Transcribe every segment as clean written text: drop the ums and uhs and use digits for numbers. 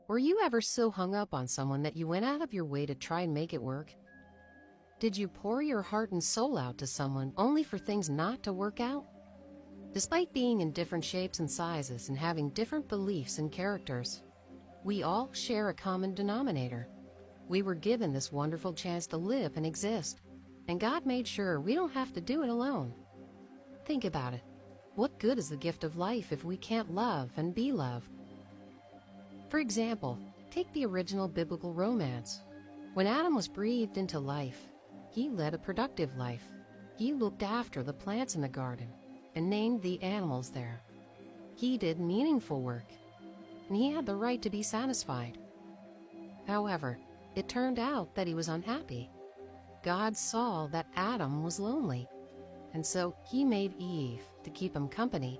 Were you ever so hung up on someone that you went out of your way to try and make it work? Did you pour your heart and soul out to someone only for things not to work out? Despite being in different shapes and sizes and having different beliefs and characters, we all share a common denominator. We were given this wonderful chance to live and exist, and God made sure we don't have to do it alone. Think about it. What good is the gift of life if we can't love and be loved? For example, take the original biblical romance. When Adam was breathed into life, he led a productive life. He looked after the plants in the garden and named the animals there. He did meaningful work, and he had the right to be satisfied. However, it turned out that he was unhappy. God saw that Adam was lonely, and so he made Eve to keep him company.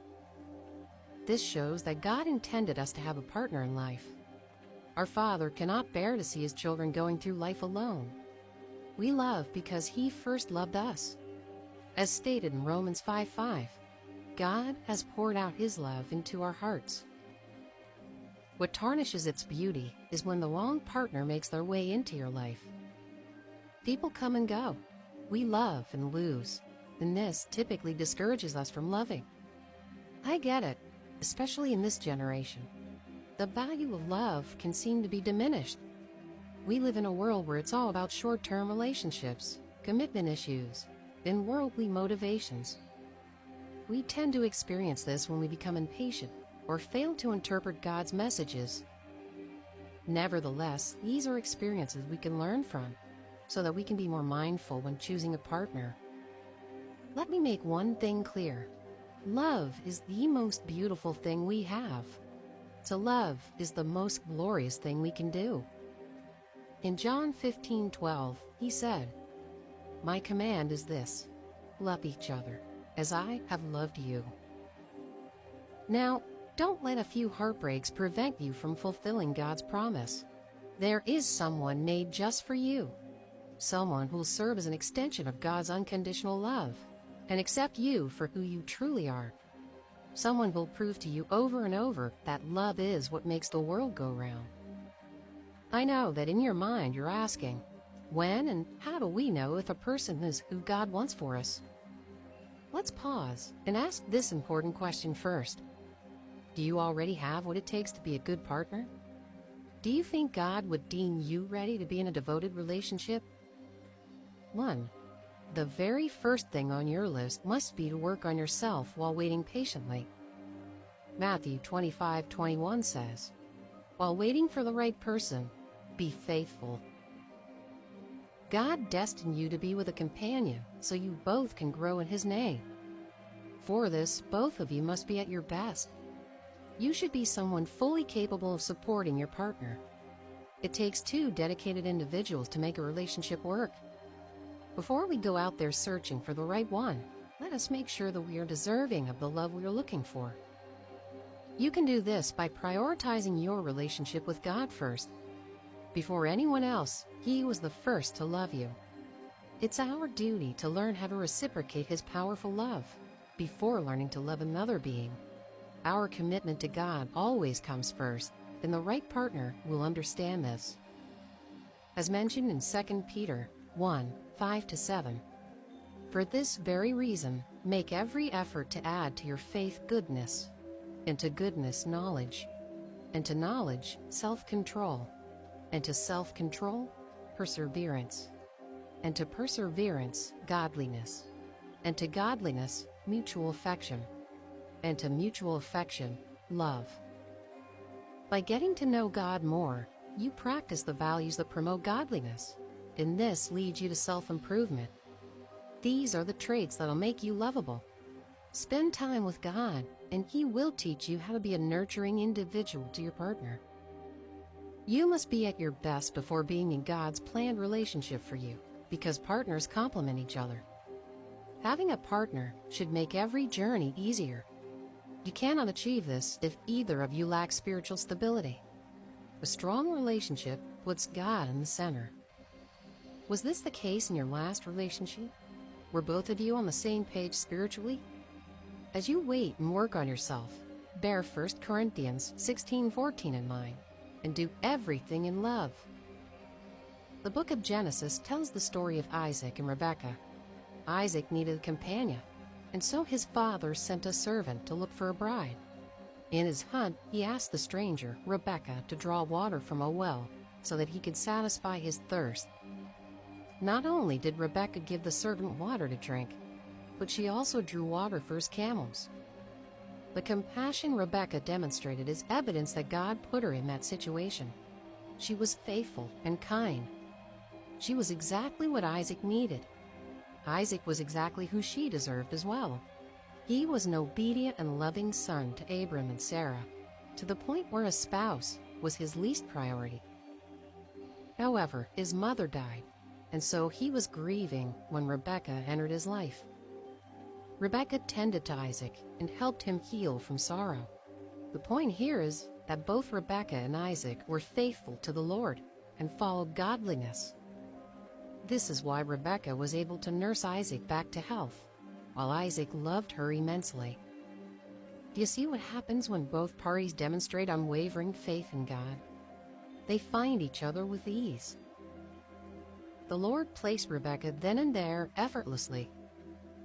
This shows that God intended us to have a partner in life. Our Father cannot bear to see his children going through life alone. We love because he first loved us. As stated in Romans 5:5, God has poured out his love into our hearts. What tarnishes its beauty is when the wrong partner makes their way into your life. People come and go. We love and lose, and this typically discourages us from loving. I get it, especially in this generation. The value of love can seem to be diminished. We live in a world where it's all about short-term relationships, commitment issues, and worldly motivations. We tend to experience this when we become impatient or fail to interpret God's messages. Nevertheless, these are experiences we can learn from so that we can be more mindful when choosing a partner. Let me make one thing clear. Love is the most beautiful thing we have. To love is the most glorious thing we can do. In John 15:12, he said, "My command is this, love each other as I have loved you." Now, don't let a few heartbreaks prevent you from fulfilling God's promise. There is someone made just for you, someone who will serve as an extension of God's unconditional love and accept you for who you truly are. Someone will prove to you over and over that love is what makes the world go round. I know that in your mind you're asking, when and how do we know if a person is who God wants for us? Let's pause and ask this important question first. Do you already have what it takes to be a good partner? Do you think God would deem you ready to be in a devoted relationship? 1. The very first thing on your list must be to work on yourself while waiting patiently. Matthew 25:21 says, "While waiting for the right person, be faithful." God destined you to be with a companion so you both can grow in his name. For this, both of you must be at your best. You should be someone fully capable of supporting your partner. It takes two dedicated individuals to make a relationship work. Before we go out there searching for the right one, let us make sure that we are deserving of the love we are looking for. You can do this by prioritizing your relationship with God first. Before anyone else, he was the first to love you. It's our duty to learn how to reciprocate his powerful love before learning to love another being. Our commitment to God always comes first, and the right partner will understand this. As mentioned in 2 Peter 1:5-7, "For this very reason, make every effort to add to your faith goodness, and to goodness knowledge, and to knowledge self-control, and to self-control perseverance, and to perseverance godliness, and to godliness mutual affection, and to mutual affection love." By getting to know God more, you practice the values that promote godliness, and this leads you to self-improvement. These are the traits that'll make you lovable. Spend time with God, and he will teach you how to be a nurturing individual to your partner. You must be at your best before being in God's planned relationship for you, because partners complement each other. Having a partner should make every journey easier. You cannot achieve this if either of you lacks spiritual stability. A strong relationship puts God in the center. Was this the case in your last relationship? Were both of you on the same page spiritually? As you wait and work on yourself, bear 1 Corinthians 16:14 in mind, and do everything in love. The book of Genesis tells the story of Isaac and Rebekah. Isaac needed a companion, and so his father sent a servant to look for a bride. In his hunt, he asked the stranger, Rebekah, to draw water from a well so that he could satisfy his thirst. Not only did Rebekah give the servant water to drink, but she also drew water for his camels. The compassion Rebekah demonstrated is evidence that God put her in that situation. She was faithful and kind. She was exactly what Isaac needed. Isaac was exactly who she deserved as well. He was an obedient and loving son to Abram and Sarah, to the point where a spouse was his least priority. However, his mother died, and so he was grieving when Rebekah entered his life. Rebekah tended to Isaac and helped him heal from sorrow. The point here is that both Rebekah and Isaac were faithful to the Lord and followed godliness. This is why Rebekah was able to nurse Isaac back to health, while Isaac loved her immensely. Do you see what happens when both parties demonstrate unwavering faith in God? They find each other with ease. The Lord placed Rebekah then and there effortlessly.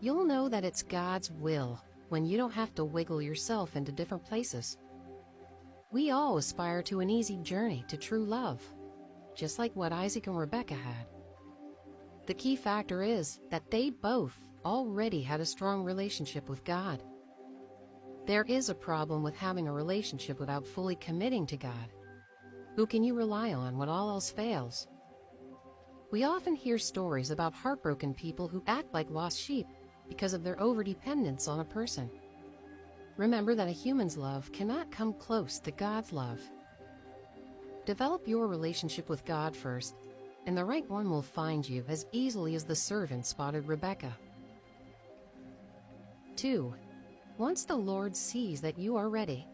You'll know that it's God's will when you don't have to wiggle yourself into different places. We all aspire to an easy journey to true love, just like what Isaac and Rebekah had. The key factor is that they both already had a strong relationship with God. There is a problem with having a relationship without fully committing to God. Who can you rely on when all else fails? We often hear stories about heartbroken people who act like lost sheep because of their overdependence on a person. Remember that a human's love cannot come close to God's love. Develop your relationship with God first, and the right one will find you as easily as the servant spotted Rebekah. 2. Once the Lord sees that you are ready,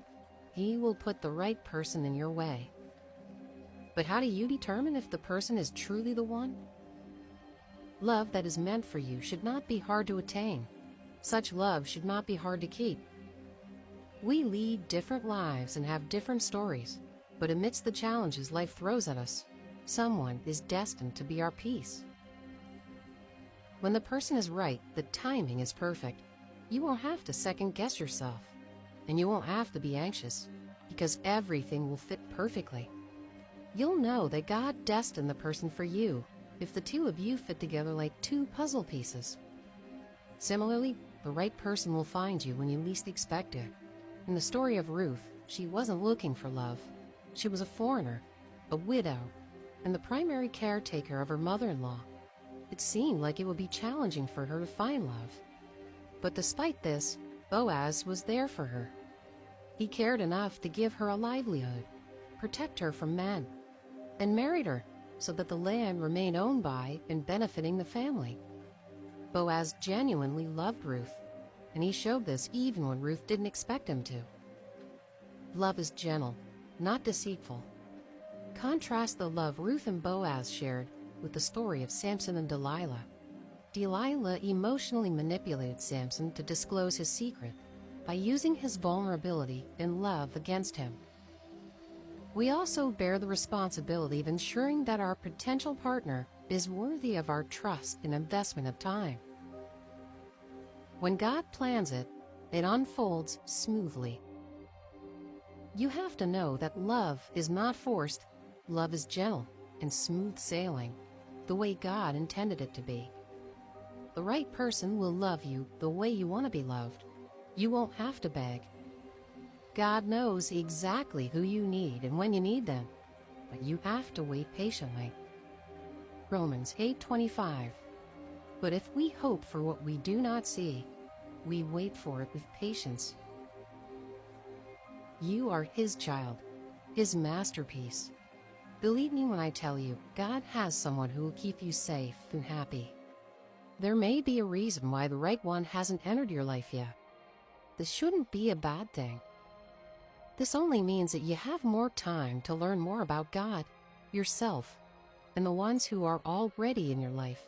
He will put the right person in your way. But how do you determine if the person is truly the one? Love that is meant for you should not be hard to attain. Such love should not be hard to keep. We lead different lives and have different stories, but amidst the challenges life throws at us, someone is destined to be our peace. When the person is right, the timing is perfect. You won't have to second-guess yourself, and you won't have to be anxious, because everything will fit perfectly. You'll know that God destined the person for you if the two of you fit together like two puzzle pieces. Similarly, the right person will find you when you least expect it. In the story of Ruth, she wasn't looking for love. She was a foreigner, a widow, and the primary caretaker of her mother-in-law. It seemed like it would be challenging for her to find love. But despite this, Boaz was there for her. He cared enough to give her a livelihood, protect her from men, and married her so that the land remained owned by and benefiting the family. Boaz genuinely loved Ruth, and he showed this even when Ruth didn't expect him to. Love is gentle, not deceitful. Contrast the love Ruth and Boaz shared with the story of Samson and Delilah. Delilah emotionally manipulated Samson to disclose his secret by using his vulnerability and love against him. We also bear the responsibility of ensuring that our potential partner is worthy of our trust and investment of time. When God plans it, it unfolds smoothly. You have to know that love is not forced. Love is gentle and smooth sailing, the way God intended it to be. The right person will love you the way you want to be loved. You won't have to beg. God knows exactly who you need and when you need them, but you have to wait patiently. Romans 8:25. But if we hope for what we do not see, we wait for it with patience. You are His child, His masterpiece. Believe me when I tell you, God has someone who will keep you safe and happy. There may be a reason why the right one hasn't entered your life yet. This shouldn't be a bad thing. This only means that you have more time to learn more about God, yourself, and the ones who are already in your life.